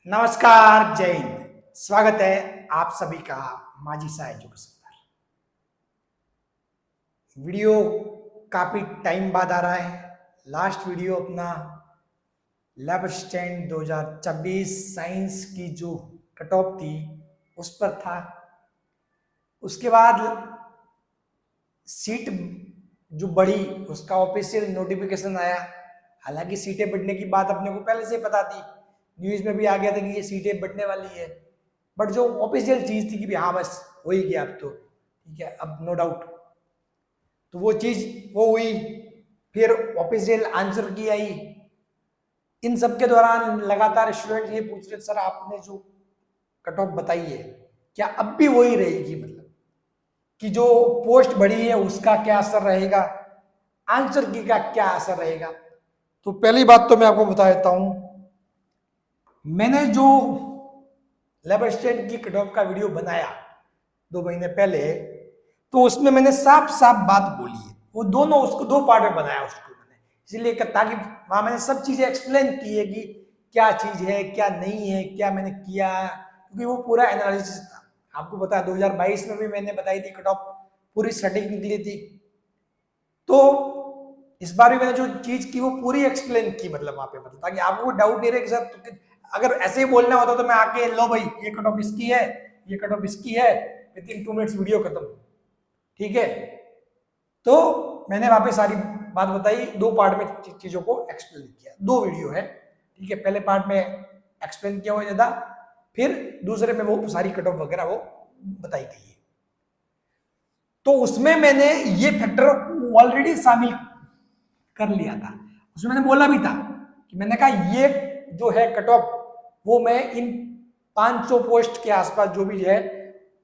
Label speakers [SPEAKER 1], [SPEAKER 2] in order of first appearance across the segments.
[SPEAKER 1] नमस्कार, जय हिंद। स्वागत है आप सभी का माझी सा एजुकेशन पर। वीडियो काफी टाइम बाद आ रहा है। लास्ट वीडियो अपना लैब स्टैंड 2024 साइंस की जो कट ऑफ थी उस पर था। उसके बाद सीट जो बढ़ी उसका ऑफिशियल नोटिफिकेशन आया। हालांकि सीटें बढ़ने की बात अपने को पहले से पता थी, न्यूज में भी आ गया था कि ये सीटें बढ़ने वाली है। बट जो ऑफिशियल चीज थी कि हाँ बस हो ही गया, अब तो ठीक है, अब नो डाउट, तो वो चीज वो हुई। फिर ऑफिशियल आंसर की आई। इन सब के दौरान लगातार स्टूडेंट ये पूछ रहे सर आपने जो कट ऑफ बताई है क्या अब भी वही रहेगी, मतलब कि जो पोस्ट बढ़ी है उसका क्या असर रहेगा, आंसर की का क्या असर रहेगा। तो पहली बात तो मैं आपको बता देता हूं, मैंने जो लैब असिस्टेंट की कट ऑफ का वीडियो बनाया 2 महीने पहले, तो उसमें मैंने साफ साफ बात बोली है। वो दोनों उसको 2 पार्ट में बनाया उसको मैंने, इसलिए ताकि वहां मैंने सब चीजें एक्सप्लेन की है कि क्या चीज है क्या नहीं है, क्या मैंने किया, क्योंकि वो पूरा एनालिसिस था। आपको पता है 2022 में भी मैंने बताई थी कट ऑफ पूरी सटीक निकली थी। तो इस बार भी मैंने जो चीज की वो पूरी एक्सप्लेन की, मतलब वहां पे, मतलब ताकि आपको डाउट नहीं रहे कि सर अगर ऐसे ही बोलना होता तो मैं आके लो भाई ये कट ऑफ इसकी है, ये कट ऑफ इसकी है, विद इन 2 मिनट्स वीडियो खत्म। ठीक है, तो मैंने वहां पे सारी बात बताई, 2 पार्ट में चीजों को एक्सप्लेन किया। 2 वीडियो है, ठीक है। पहले पार्ट में एक्सप्लेन किया हुआ ज्यादा, फिर दूसरे में वो सारी कट ऑफ वगैरह वो बताई गई है। तो उसमें मैंने ये फैक्टर ऑलरेडी शामिल कर लिया था। उसमें मैंने बोला भी था कि मैंने कहा ये जो है कट ऑफ वो मैं इन 500 पोस्ट के आसपास जो भी है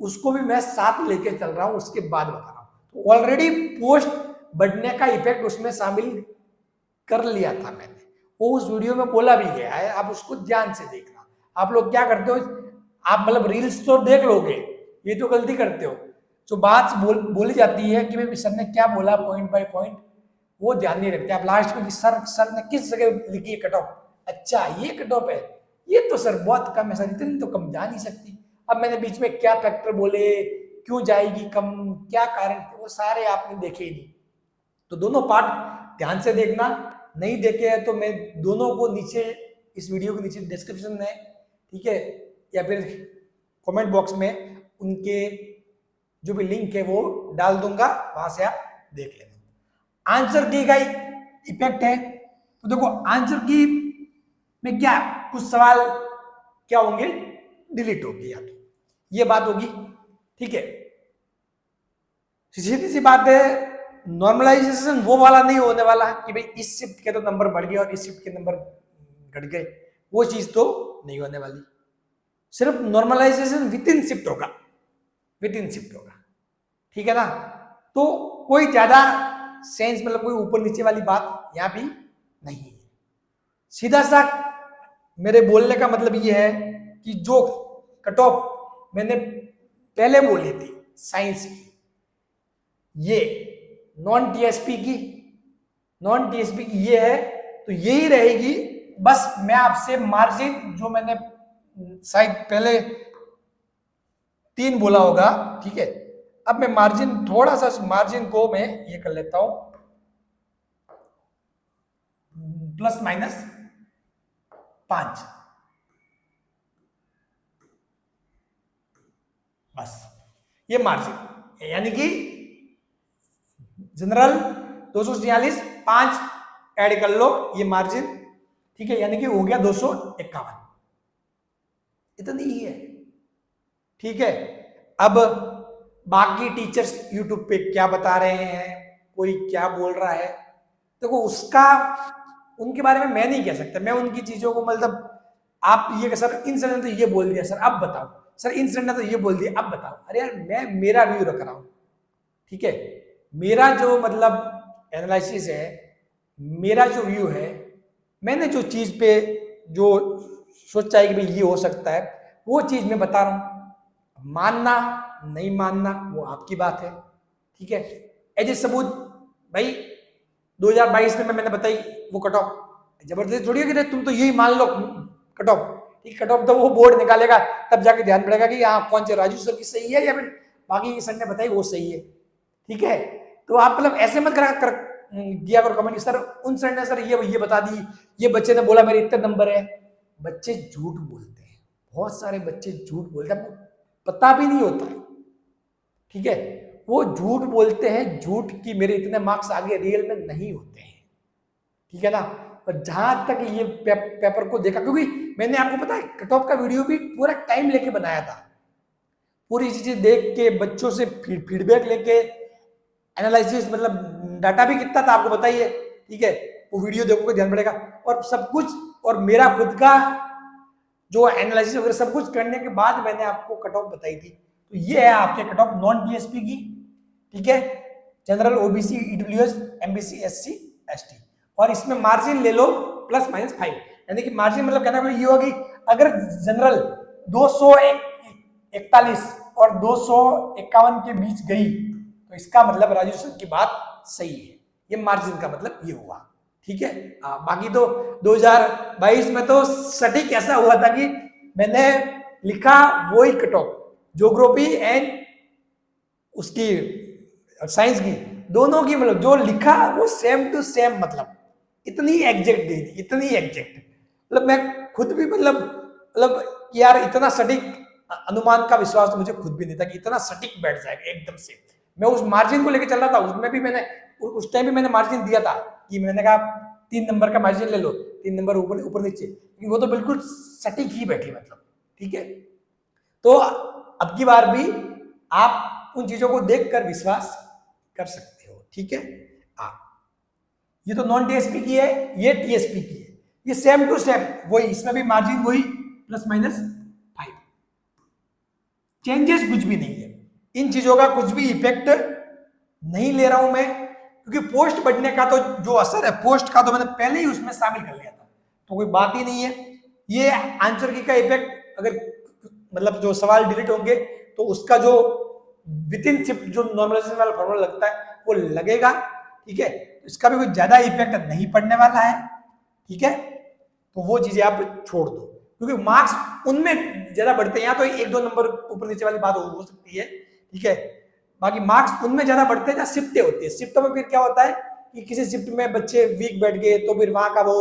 [SPEAKER 1] उसको भी मैं साथ लेके चल रहा हूं, उसके बाद बता रहा हूं। तो ऑलरेडी पोस्ट बढ़ने का इफेक्ट उसमें शामिल कर लिया था मैंने, वो उस वीडियो में बोला भी गया है। आप उसको ध्यान से देखना। आप लोग क्या करते हो, आप मतलब रील्स तो देख लोगे, ये तो गलती करते हो। जो बात बोली जाती है कि भाई सर ने क्या बोला पॉइंट बाय पॉइंट, वो ध्यान नहीं रखते आप। लास्ट में कि सर ने किस जगह लिखी है कट ऑफ, अच्छा ये कट ऑफ है, ये तो सर बहुत कम है, सर इतनी तो कम जा नहीं सकती। अब मैंने बीच में क्या फैक्टर बोले, क्यों जाएगी कम, क्या कारण थे, वो सारे आपने देखे ही नहीं। तो दोनों पार्ट ध्यान से देखना। नहीं देखे हैं तो मैं दोनों को नीचे इस वीडियो के नीचे डिस्क्रिप्शन में, ठीक है, या फिर कमेंट बॉक्स में उनके जो भी लिंक है वो डाल दूंगा, वहां से आप देख लेना। आंसर की का इफेक्ट है, तो देखो आंसर की में क्या कुछ सवाल क्या होंगे, डिलीट होगी, या तो ये बात होगी। ठीक है, सीधी सी बात है, नॉर्मलाइजेशन वो वाला नहीं होने वाला कि भाई इस शिफ्ट के तो नंबर बढ़ गए और इस शिफ्ट के नंबर घट गए, वो चीज तो नहीं होने वाली। सिर्फ नॉर्मलाइजेशन विद इन शिफ्ट होगा, विद इन शिफ्ट होगा, ठीक है ना। तो कोई ज्यादा सेंस, मतलब कोई ऊपर नीचे वाली बात यहां भी नहीं है। सीधा सा मेरे बोलने का मतलब ये है कि जो कट ऑफ मैंने पहले बोली थी साइंस की, ये नॉन टीएसपी की ये है, तो यही रहेगी। बस मैं आपसे मार्जिन जो मैंने शायद पहले 3 बोला होगा, ठीक है, अब मैं मार्जिन थोड़ा सा मार्जिन को मैं ये कर लेता हूं ±5, बस ये मार्जिन, यानी कि जनरल 246 5 ऐड कर लो ये मार्जिन, ठीक है, यानी कि हो गया 251, इतनी ही है। ठीक है, अब बाकी टीचर्स यूट्यूब पे क्या बता रहे हैं, कोई क्या बोल रहा है, देखो उसका उनके बारे में मैं नहीं कह सकता। मैं उनकी चीजों को, मतलब आप ये सर इंसिडेंट ने तो ये बोल दिया, सर अब बताओ, सर इंसिडेंट ने तो ये बोल दिया अब बताओ। अरे यार मैं मेरा व्यू रख रहा हूं, ठीक है, मेरा जो मतलब एनालिसिस है, मेरा जो व्यू है, मैंने जो चीज पे जो सोचा है कि भाई ये हो सकता है, वो चीज मैं बता रहा हूं। मानना नहीं मानना वो आपकी बात है, ठीक है। एज ए सबूत भाई 2022 में मैंने बताई वो कट ऑफ, जबरदस्ती थोड़ी है कि तुम तो यही मान लो कट ऑफ, ठीक, कट ऑफ तो वो बोर्ड निकालेगा, तब जाके ध्यान पड़ेगा कि हाँ कौन से राजू सर की सही है या फिर बाकी सर ने बताई वो सही है। ठीक है, तो आप मतलब ऐसे मत दिया करो कमेंट सर उन सर ने सर ये बता दी, ये बच्चे ने बोला मेरे इतने नंबर है। बच्चे झूठ बोलते हैं, बहुत सारे बच्चे झूठ बोलते हैं, पता भी नहीं होता है। ठीक है, वो झूठ बोलते हैं, झूठ की मेरे इतने मार्क्स आगे, रियल में नहीं होते हैं। ठीक है ना, और जहां तक ये पेपर को देखा, क्योंकि मैंने आपको पता है कट ऑफ का वीडियो भी पूरा टाइम लेके बनाया था, पूरी चीजें देख के बच्चों से फीडबैक लेके एनालिसिस, मतलब डाटा भी कितना था आपको बताइए। ठीक है, वो वीडियो देखोगे ध्यान पड़ेगा, और सब कुछ, और मेरा खुद का जो एनालिसिस वगैरह सब कुछ करने के बाद मैंने आपको कट ऑफ बताई थी। तो ये है आपके कट ऑफ नॉन डीएसपी की। ठीक है, general, OBC, EWS, MBC, SC, ST, और इसमें मार्जिन ले लो +-5, यानी कि मार्जिन मतलब कहना ये होगी, अगर जनरल 241 और 251 के बीच गई तो इसका मतलब राजू सर की बात सही है, ये मार्जिन का मतलब ये हुआ। ठीक है, बाकी तो 2022 में तो सटीक ऐसा हुआ था कि मैंने लिखा वही कट ऑफ, ज्योग्राफी एंड उसकी साइंस की, दोनों की मतलब जो लिखा वो सेम टू सेम, मतलब इतनी एग्जैक्ट दे दी, इतनी एग्जैक्ट, मतलब मैं खुद भी मतलब यार इतना सटीक अनुमान का विश्वास तो मुझे खुद भी नहीं था कि इतना सटीक बैठ जाएगा एकदम से। मैं उस मार्जिन को लेकर चल रहा था, उसमें भी मैंने उस टाइम भी मैंने मार्जिन दिया था कि मैंने कहा 3 नंबर का मार्जिन ले लो, 3 नंबर ऊपर नीचे, वो तो बिल्कुल सटीक ही बैठी, मतलब। ठीक है, तो अब की बार भी आप उन चीजों को देखकर विश्वास कर सकते हो। ठीक है, ये तो नॉन टीएसपी की है, ये टीएसपी की है, ये सेम टू सेम वही, इसमें भी मार्जिन वही +-5, चेंजेस कुछ भी नहीं है, इन चीजों का कुछ भी इफेक्ट नहीं ले रहा हूं मैं, क्योंकि पोस्ट बढ़ने का तो जो असर है, पोस्ट का तो मैंने पहले ही उसमें शामिल कर लिया था, तो कोई बात ही नहीं है। ये आंसर की का इफेक्ट, अगर मतलब जो सवाल डिलीट होंगे तो उसका जो विद इन शिफ्ट जो नॉर्मलाइजेशन वाला फॉर्मूला लगता है वो लगेगा। ठीक है, इसका भी कोई ज्यादा इफेक्ट नहीं पड़ने वाला है। ठीक है, तो वो चीजें आप छोड़ दो, क्योंकि मार्क्स उनमें ज्यादा बढ़ते हैं, या तो 1-2 नंबर ऊपर नीचे वाली बात हो सकती है। ठीक है, बाकी मार्क्स उनमें ज्यादा बढ़ते हैं जहां शिफ्टें होती है। शिफ्टों में फिर क्या होता है कि किसी शिफ्ट में बच्चे वीक बैठ गए तो फिर वहां का वो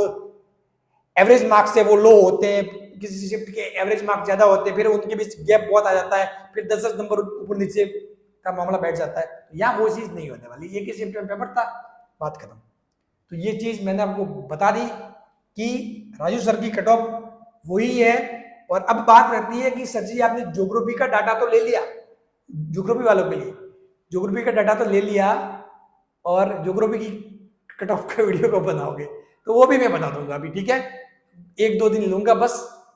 [SPEAKER 1] एवरेज मार्क्स है वो लो होते हैं, किसी शिफ्ट के एवरेज मार्क्स ज्यादा होते हैं, फिर उनके बीच गैप बहुत आ जाता है, फिर 10-10 नंबर ऊपर नीचे का मामला बैठ जाता है। तो यहाँ वो चीज नहीं होने वाली, एक ही शिफ्ट में पेपर था, बात खत्म। तो ये चीज मैंने आपको बता दी कि राजू सर की कट ऑफ वही है। और अब बात रहती है कि सर जी आपने ज्योग्राफी का डाटा तो ले लिया, ज्योग्राफी वालों के लिए ज्योग्राफी का डाटा तो ले लिया, और ज्योग्राफी की कट ऑफ का वीडियो को बनाओगे, तो वो भी मैं बना दूंगा अभी। ठीक है, 1-2 दिन लूंगा बस,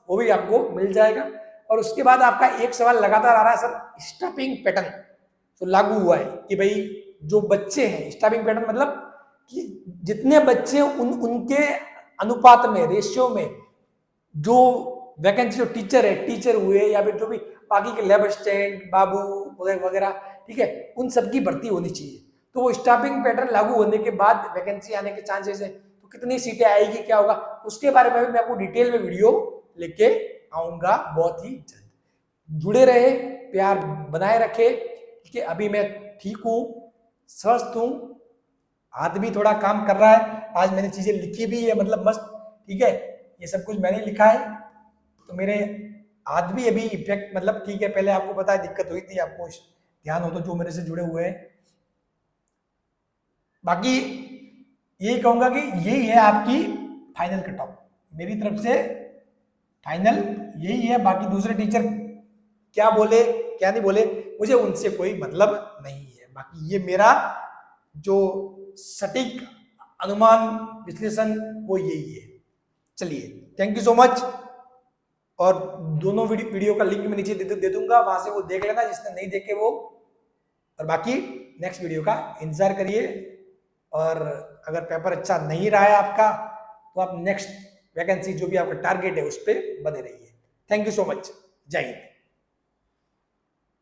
[SPEAKER 1] वो भी आपको मिल जाएगा। और उसके बाद आपका एक सवाल लगातार आ रहा है, सर स्टॉपिंग पैटर्न तो लागू हुआ है कि भाई जो बच्चे हैं, स्टॉपिंग पैटर्न मतलब कि जितने बच्चे उनके अनुपात में, रेशियो में, जो वैकेंसी, जो टीचर है, टीचर हुए या फिर जो भी बाकी के लैब असिस्टेंट, बाबू वगैरह, ठीक है, उन सबकी भर्ती होनी चाहिए। तो वो स्टॉपिंग पैटर्न लागू होने के बाद वैकेंसी आने के चांसेस है, तो कितनी सीटें आएगी, क्या होगा, उसके बारे में भी मैं आपको डिटेल में वीडियो लेके आऊंगा बहुत ही जल्द। जुड़े रहे, प्यार बनाए रखे। ठीक है, अभी मैं ठीक हूँ, स्वस्थ हूँ, हाथ भी थोड़ा काम कर रहा है, आज मैंने चीजें लिखी भी है, मतलब मस्त। ठीक है, ये सब कुछ मैंने लिखा है, तो मेरे हाथ भी अभी इफेक्ट, मतलब ठीक है, पहले आपको पता है दिक्कत हुई थी, आपको ध्यान हो तो जो मेरे से जुड़े हुए हैं। बाकी यही कहूंगा कि यही है आपकी फाइनल कट ऑफ, मेरी तरफ से फाइनल यही है। बाकी दूसरे टीचर क्या बोले क्या नहीं बोले, मुझे उनसे कोई मतलब नहीं है। बाकी ये मेरा जो सटीक अनुमान विश्लेषण वो यही है। चलिए, थैंक यू सो मच। और दोनों वीडियो का लिंक मैं नीचे दे दूंगा, वहां से वो देख लेना जिसने नहीं देखे वो। और बाकी नेक्स्ट वीडियो का इंतजार करिए। और अगर पेपर अच्छा नहीं रहा है आपका, तो आप नेक्स्ट वैकेंसी जो भी आपका टारगेट है उस पर बने रहिए। थैंक यू सो मच, जय हिंद।